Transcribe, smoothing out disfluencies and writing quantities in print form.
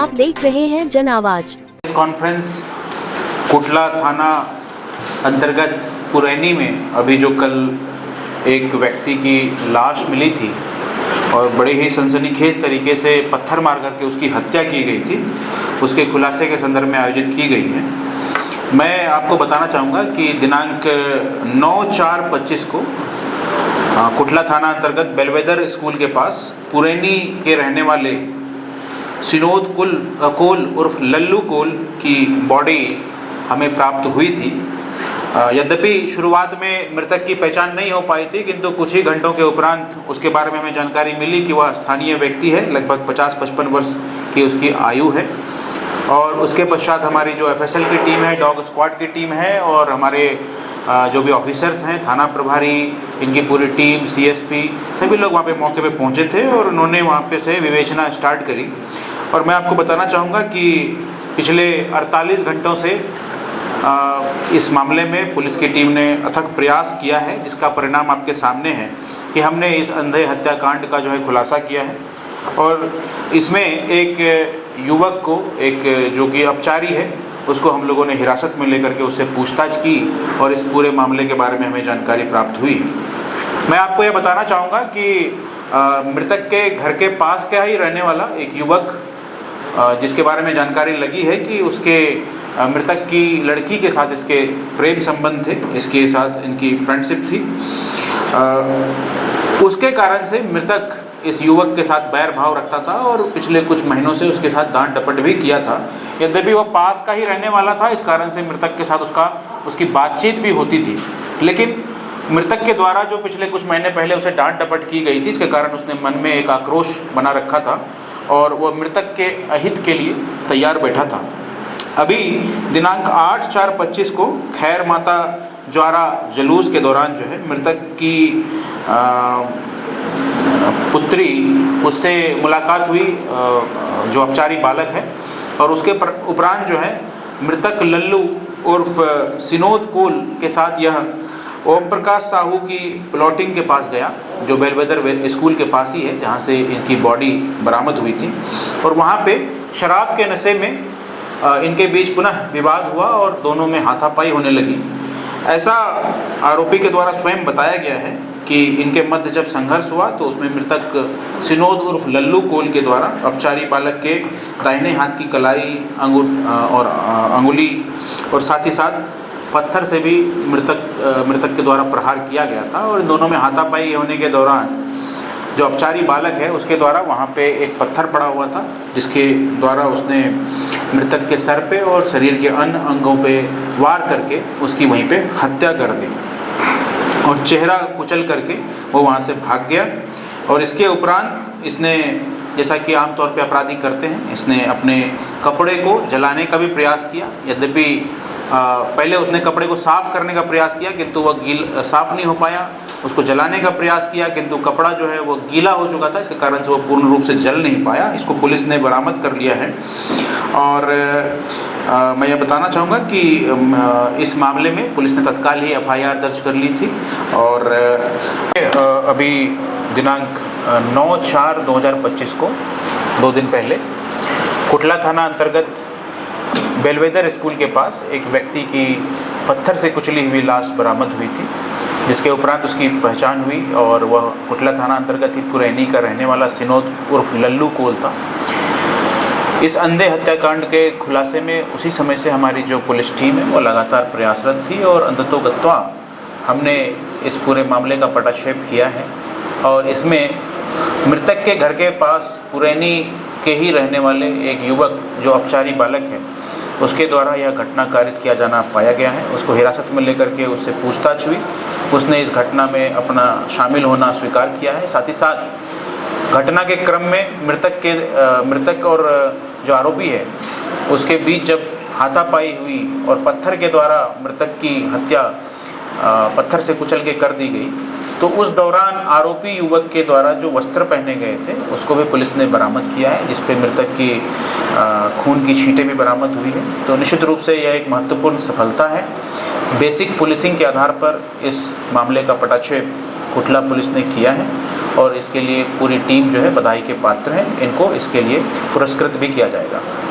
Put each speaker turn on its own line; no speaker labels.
आप देख रहे हैं जन आवाज।
कॉन्फ्रेंस कुटला थाना अंतर्गत पुरैनी में अभी जो कल एक व्यक्ति की लाश मिली थी और बड़े ही सनसनीखेज तरीके से पत्थर मार करके उसकी हत्या की गई थी, उसके खुलासे के संदर्भ में आयोजित की गई है। मैं आपको बताना चाहूँगा कि दिनांक 9/4/25 को कुटला थाना अंतर्गत बेलवेदर स्कूल के पास पुरैनी के रहने वाले सिनोद कोल उर्फ लल्लू कोल की बॉडी हमें प्राप्त हुई थी। यद्यपि शुरुआत में मृतक की पहचान नहीं हो पाई थी, किंतु कुछ ही घंटों के उपरांत उसके बारे में हमें जानकारी मिली कि वह स्थानीय व्यक्ति है, लगभग 50-55 वर्ष की उसकी आयु है। और उसके पश्चात हमारी जो एफएसएल की टीम है, डॉग स्क्वाड की टीम है और हमारे जो भी ऑफिसर्स हैं, थाना प्रभारी, इनकी पूरी टीम, सीएसपी, सभी लोग वहाँ पे मौके पे पहुँचे थे और उन्होंने वहाँ पे से विवेचना स्टार्ट करी। और मैं आपको बताना चाहूँगा कि पिछले 48 घंटों से इस मामले में पुलिस की टीम ने अथक प्रयास किया है, जिसका परिणाम आपके सामने है कि हमने इस अंधे हत्याकांड का जो है खुलासा किया है। और इसमें एक युवक को, एक जो कि अपचारी है, उसको हम लोगों ने हिरासत में लेकर के उससे पूछताछ की और इस पूरे मामले के बारे में हमें जानकारी प्राप्त हुई है। मैं आपको यह बताना चाहूँगा कि मृतक के घर के पास का ही रहने वाला एक युवक, जिसके बारे में जानकारी लगी है कि उसके मृतक की लड़की के साथ इसके प्रेम संबंध थे, इसके साथ इनकी फ्रेंडशिप थी। उसके कारण से मृतक इस युवक के साथ बैर भाव रखता था और पिछले कुछ महीनों से उसके साथ डांट डपट भी किया था। यद्यपि वह पास का ही रहने वाला था, इस कारण से मृतक के साथ उसकी बातचीत भी होती थी, लेकिन मृतक के द्वारा जो पिछले कुछ महीने पहले उसे डांट डपट की गई थी, इसके कारण उसने मन में एक आक्रोश बना रखा था और वह मृतक के अहित के लिए तैयार बैठा था। अभी दिनांक 8/4/25 को खैर माता ज्वारा जुलूस के दौरान जो है मृतक की पुत्री, उससे मुलाकात हुई, जो अपचारी बालक है, और उसके उपरांत जो है मृतक लल्लू उर्फ सिनोद कोल के साथ यह ओम प्रकाश साहू की प्लॉटिंग के पास गया, जो बेलवेदर स्कूल के पास ही है, जहाँ से इनकी बॉडी बरामद हुई थी। और वहाँ पे शराब के नशे में इनके बीच पुनः विवाद हुआ और दोनों में हाथापाई होने लगी। ऐसा आरोपी के द्वारा स्वयं बताया गया है कि इनके मध्य जब संघर्ष हुआ तो उसमें मृतक सिनोद उर्फ लल्लू कोल के द्वारा अपचारी बालक के दाहिने हाथ की कलाई, अंगुली और साथ ही साथ पत्थर से भी मृतक के द्वारा प्रहार किया गया था। और इन दोनों में हाथापाई होने के दौरान जो अपचारी बालक है उसके द्वारा वहाँ पे एक पत्थर पड़ा हुआ था, जिसके द्वारा उसने मृतक के सर पे और शरीर के अन्य अंगों पे वार करके उसकी वहीं पे हत्या कर दी और चेहरा कुचल करके वो वहाँ से भाग गया। और इसके उपरांत इसने, जैसा कि आमतौर पे अपराधी करते हैं, इसने अपने कपड़े को जलाने का भी प्रयास किया। यद्यपि पहले उसने कपड़े को साफ़ करने का प्रयास किया, किंतु वह साफ़ नहीं हो पाया। उसको जलाने का प्रयास किया, किंतु कपड़ा जो है वो गीला हो चुका था, इसके कारण से वो पूर्ण रूप से जल नहीं पाया। इसको पुलिस ने बरामद कर लिया है। और मैं ये बताना चाहूँगा कि इस मामले में पुलिस ने तत्काल ही एफआईआर दर्ज कर ली थी। और अभी दिनांक 9/4/2025 को 2 दिन पहले कुटला थाना अंतर्गत बेलवेदर स्कूल के पास एक व्यक्ति की पत्थर से कुचली हुई लाश बरामद हुई थी, जिसके उपरांत उसकी पहचान हुई और वह कुटला थाना अंतर्गत ही पुरैनी का रहने वाला सिनोद उर्फ लल्लू कोल था। इस अंधे हत्याकांड के खुलासे में उसी समय से हमारी जो पुलिस टीम है वो लगातार प्रयासरत थी और अंततोगत्वा हमने इस पूरे मामले का पटाक्षेप किया है। और इसमें मृतक के घर के पास पुरैनी के ही रहने वाले एक युवक जो अपचारी बालक है, उसके द्वारा यह घटना कारित किया जाना पाया गया है। उसको हिरासत में लेकर के उससे पूछताछ हुई, उसने इस घटना में अपना शामिल होना स्वीकार किया है। साथ ही साथ घटना के क्रम में मृतक और जो आरोपी है उसके बीच जब हाथापाई हुई और पत्थर के द्वारा मृतक की हत्या पत्थर से कुचल के कर दी गई, तो उस दौरान आरोपी युवक के द्वारा जो वस्त्र पहने गए थे उसको भी पुलिस ने बरामद किया है, जिस पे मृतक की खून की छींटें भी बरामद हुई है। तो निश्चित रूप से यह एक महत्वपूर्ण सफलता है। बेसिक पुलिसिंग के आधार पर इस मामले का पटाक्षेप कुटला पुलिस ने किया है और इसके लिए पूरी टीम जो है बधाई के पात्र हैं। इनको इसके लिए पुरस्कृत भी किया जाएगा।